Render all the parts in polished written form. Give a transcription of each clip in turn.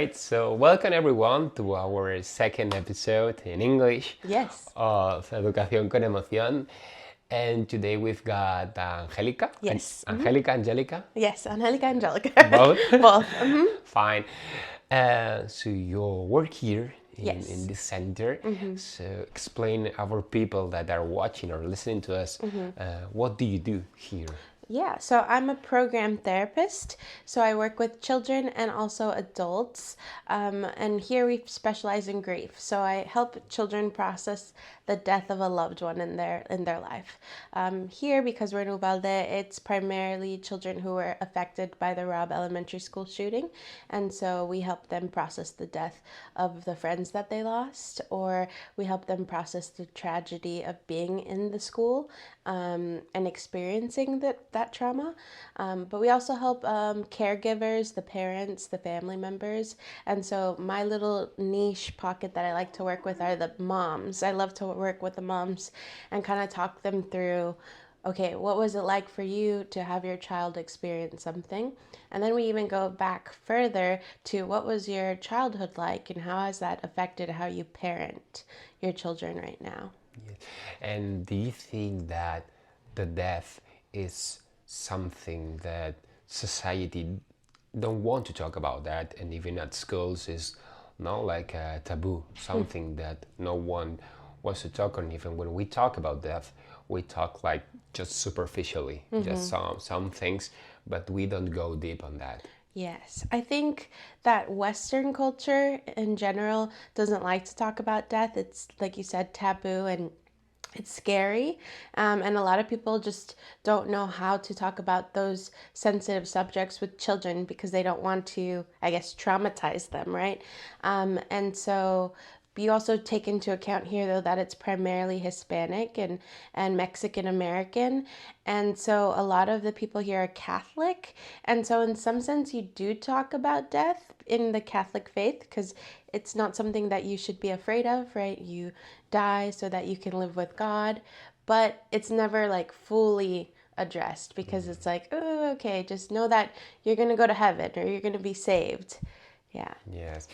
right, so welcome everyone to our second episode in English Yes. of Educación con Emoción. And today we've got Angelica. Yes. Angelica. Yes, Angelica, Angelica. Both? Both. Fine. So you work here in Yes. this center. So explain our people that are watching or listening to us, what do you do here? Yeah, so I'm a program therapist. So I work with children and also adults. And here we specialize in grief. So I help children process the death of a loved one in their life. Here, because we're in Uvalde, it's primarily children who were affected by the Robb Elementary School shooting. And so we help them process the death of the friends that they lost, or we help them process the tragedy of being in the school and experiencing that trauma. But we also help caregivers, the parents, the family members. And so my little niche pocket that I like to work with are the moms. I love to work with the moms and kind of talk them through, okay, what was it like for you to have your child experience something? And then we even go back further to what was your childhood like and how has that affected how you parent your children right now? Yes. And do you think that the death is something that society don't want to talk about that, and even at schools is not like a taboo, something that no one wants to talk on? Even when we talk about death, we talk like just superficially, just some things, but we don't go deep on that. Yes, I think that Western culture in general doesn't like to talk about death. It's, like you said, taboo and it's scary. And a lot of people just don't know how to talk about those sensitive subjects with children because they don't want to, I guess, traumatize them, right? And so you also take into account here, though, that it's primarily Hispanic and Mexican American. And so a lot of the people here are Catholic. And so, in some sense, you do talk about death in the Catholic faith because it's not something that you should be afraid of, right? You die so that you can live with God. But it's never like fully addressed because it's like, oh, okay, just know that you're going to go to heaven or you're going to be saved. Yeah. Yes.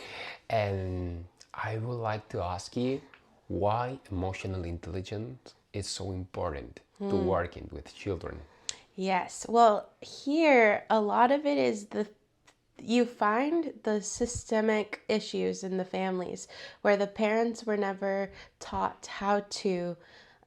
And I would like to ask you why emotional intelligence is so important to working with children. Yes. Well, here a lot of it is you find the systemic issues in the families where the parents were never taught how to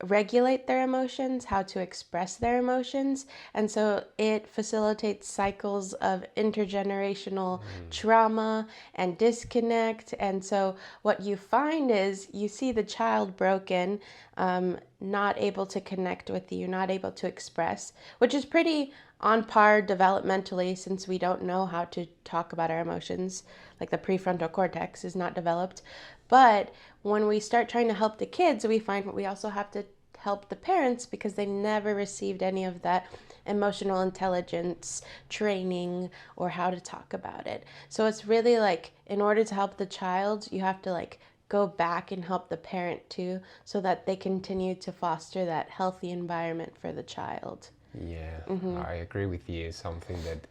regulate their emotions, how to express their emotions. And so it facilitates cycles of intergenerational trauma and disconnect. And so what you find is you see the child broken, not able to connect with you, not able to express, which is pretty on par developmentally since we don't know how to talk about our emotions. Like the prefrontal cortex is not developed. But when we start trying to help the kids, we find we also have to help the parents because they never received any of that emotional intelligence training or how to talk about it. So it's really like in order to help the child, you have to like go back and help the parent too so that they continue to foster that healthy environment for the child. Yeah, I agree with you. Something that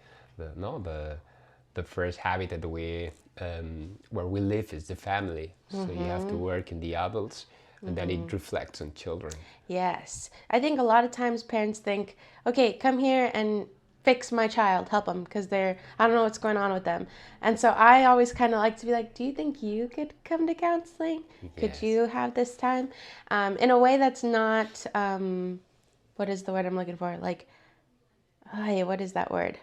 the first habitat that we where we live is the family. So you have to work in the adults, and then it reflects on children. Yes. I think a lot of times parents think, okay, come here and fix my child, help them because I don't know what's going on with them. And so I always kind of like to be like, do you think you could come to counseling? Could Yes. you have this time? In a way that's not, what is the word I'm looking for? Like, what is that word?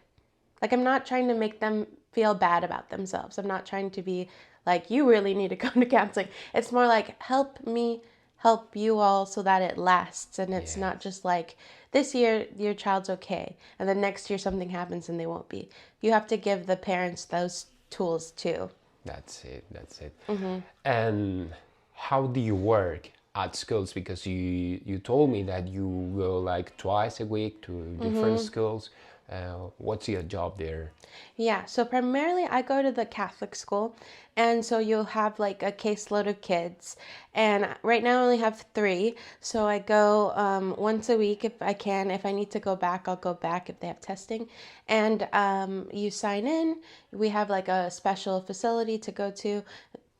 Like, I'm not trying to make them feel bad about themselves. I'm not trying to be like, you really need to come to counseling. It's more like, help me help you all so that it lasts. And it's not just like, this year your child's okay. And then next year something happens and they won't be. You have to give the parents those tools too. That's it. And how do you work at schools? Because you told me that you go like twice a week to different schools. What's your job there? Yeah, so primarily I go to the Catholic school, and so you'll have like a caseload of kids. And right now I only have three, so I go once a week if I can. If I need to go back, I'll go back if they have testing. And you sign in. We have like a special facility to go to,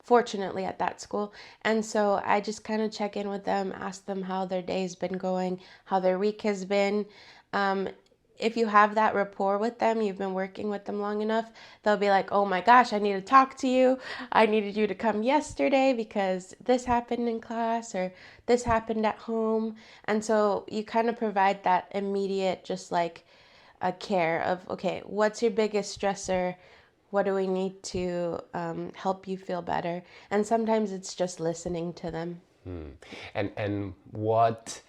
fortunately, at that school. And so I just kind of check in with them, ask them how their day's been going, how their week has been. Um, if you have that rapport with them, you've been working with them long enough, they'll be like, oh my gosh, I need to talk to you. I needed you to come yesterday because this happened in class or this happened at home. And so you kind of provide that immediate, just like a care of, okay, what's your biggest stressor? What do we need to help you feel better? And sometimes it's just listening to them. And what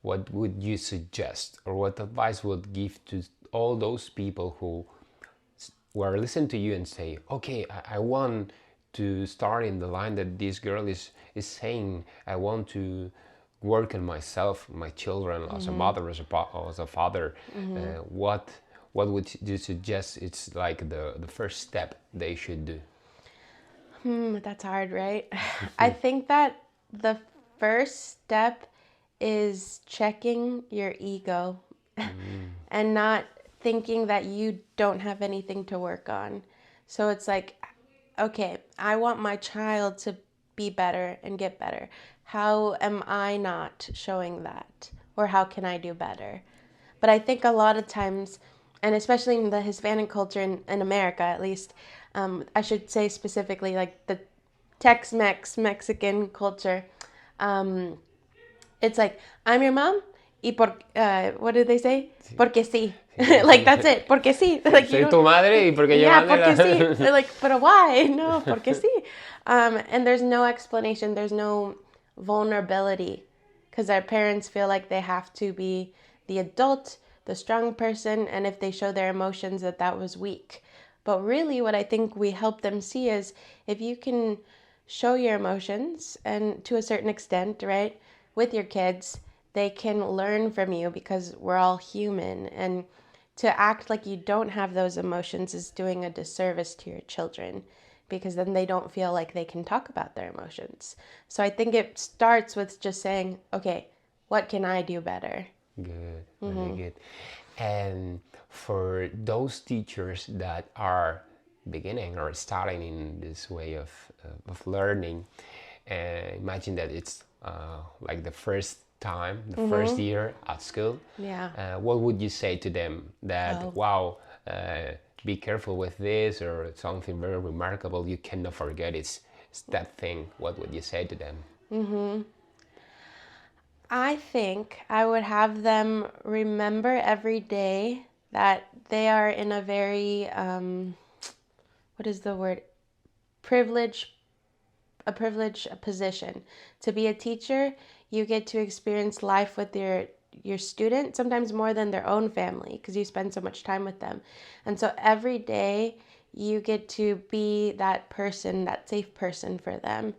would you suggest, or what advice would give to all those people who were listen to you and say, okay, I want to start in the line that this girl is saying. I want to work on myself, my children, as a mother, as a father. What would you suggest? It's like the first step they should do. That's hard, right? I think that the first step is checking your ego and not thinking that you don't have anything to work on. So it's like, okay, I want my child to be better and get better. How am I not showing that? Or how can I do better? But I think a lot of times, and especially in the Hispanic culture in America at least, I should say specifically like the Tex-Mex Mexican culture, um, it's like, I'm your mom, y what do they say? Porque sí. Like, that's it. Porque sí. Like, you Soy tu don't, madre y porque yo yeah, mande porque sí. la... They're like, but why? No, porque sí. And there's no explanation. There's no vulnerability because our parents feel like they have to be the adult, the strong person, and if they show their emotions, that was weak. But really, what I think we help them see is if you can show your emotions, and to a certain extent, right, with your kids, they can learn from you because we're all human. And to act like you don't have those emotions is doing a disservice to your children because then they don't feel like they can talk about their emotions. So I think it starts with just saying, okay, what can I do better? Good, very good. And for those teachers that are beginning or starting in this way of learning, imagine that it's like the first time, the first year at school. Yeah. What would you say to them that, Oh. wow, be careful with this, or something very remarkable you cannot forget? It's that thing. What would you say to them? I think I would have them remember every day that they are in a very, what is the word? Privilege, a privileged position. To be a teacher, you get to experience life with your student, sometimes more than their own family, because you spend so much time with them. And so every day you get to be that person, that safe person for them.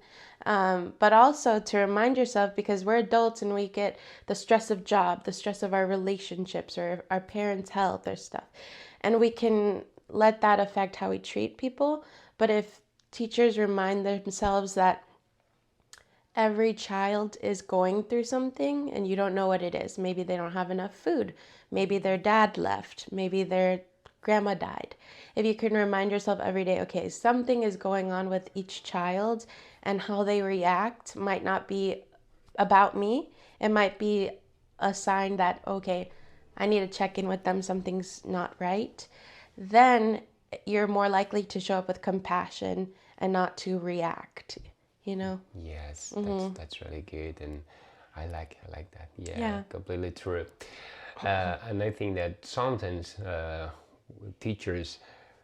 But also to remind yourself, because we're adults and we get the stress of job, the stress of our relationships or our parents' health or stuff. And we can let that affect how we treat people. But if teachers remind themselves that every child is going through something and you don't know what it is. Maybe they don't have enough food. Maybe their dad left. Maybe their grandma died. If you can remind yourself every day, okay, something is going on with each child and how they react might not be about me. It might be a sign that, okay, I need to check in with them, something's not right. Then you're more likely to show up with compassion and not to react, you know? Yes, that's really good, and I like that. Yeah, Yeah. completely true. And I think that sometimes teachers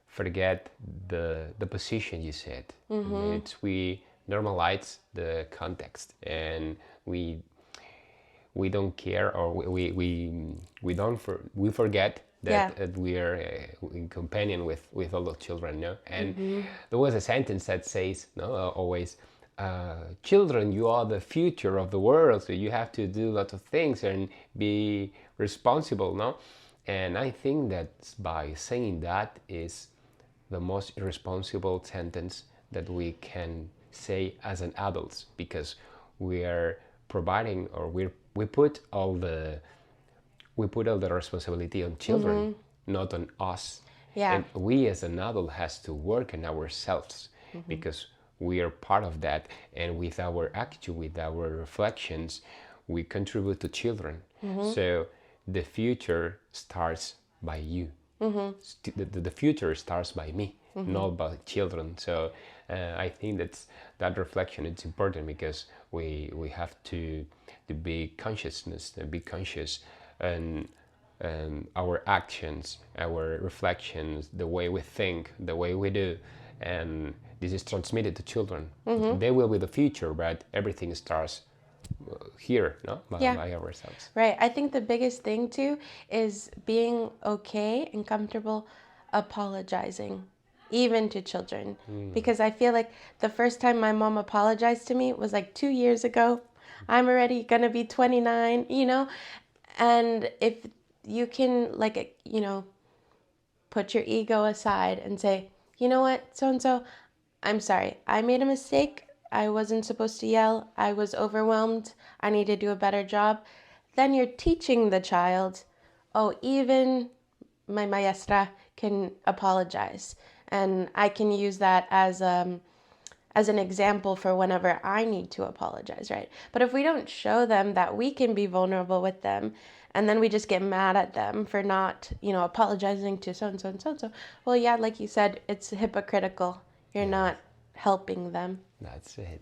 forget the position you said. It's we normalize the context, and we don't care, or we don't we forget Yeah. that we are in companion with all the children, no? And there was a sentence that says, no, always, children, you are the future of the world, so you have to do a lot of things and be responsible, no? And I think that by saying that is the most irresponsible sentence that we can say as an adults, because we are providing, or we put all the responsibility on children, not on us. Yeah. And we as an adult has to work on ourselves, because we are part of that, and with our attitude, with our reflections, we contribute to children. So the future starts by you. The future starts by me, not by children. So I think that reflection is important, because we have to be conscious, and our actions, our reflections, the way we think, the way we do, and this is transmitted to children. They will be the future, but everything starts here, no, Yeah. by ourselves. Right. I think the biggest thing too is being okay and comfortable apologizing, even to children. Because I feel like the first time my mom apologized to me was like 2 years ago. I'm already gonna be 29, you know? And if you can, like, put your ego aside and say, you know what, so and so, I'm sorry. I made a mistake. I wasn't supposed to yell. I was overwhelmed. I need to do a better job. Then you're teaching the child, oh, even my maestra can apologize. And I can use that as an example for whenever I need to apologize, right? But if we don't show them that we can be vulnerable with them, and then we just get mad at them for not, apologizing to so and so and so and so, well, yeah, like you said, it's hypocritical. You're not helping them. That's it.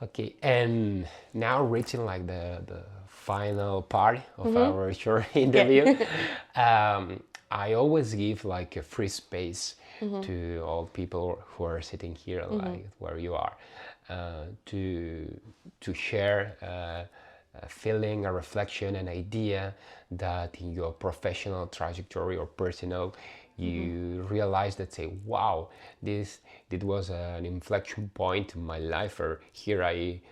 Okay, and now reaching like the final part of our short interview, I always give like a free space to all people who are sitting here, like where you are, to share a feeling, a reflection, an idea that in your professional trajectory or personal, you realize that, say, wow, this was an inflection point in my life, or here I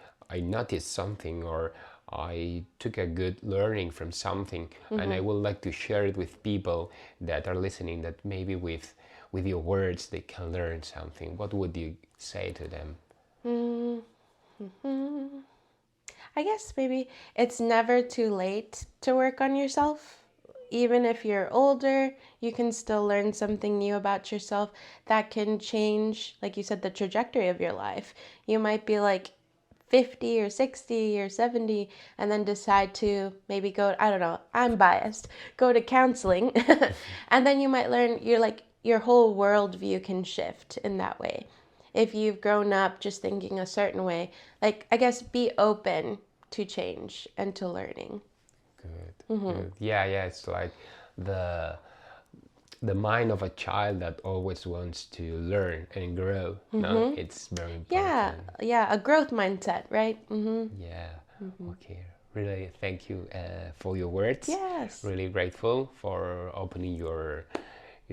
noticed something, or I took a good learning from something, and I would like to share it with people that are listening, that maybe with your words they can learn something. What would you say to them? I guess maybe it's never too late to work on yourself. Even if you're older, you can still learn something new about yourself that can change, like you said, the trajectory of your life. You might be like 50 or 60 or 70 and then decide to maybe go, I don't know, I'm biased, go to counseling. And then you might learn your whole worldview can shift in that way. If you've grown up just thinking a certain way, like, I guess, be open to change and to learning. Good. Yeah. It's like the the mind of a child that always wants to learn and grow. No, it's very Yeah, important. yeah, a growth mindset, right? Yeah. Okay. Really, thank you for your words. Yes. Really grateful for opening your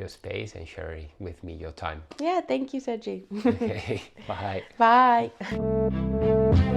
space and sharing with me your time. Yeah, thank you, Seji. Okay. Bye. Bye.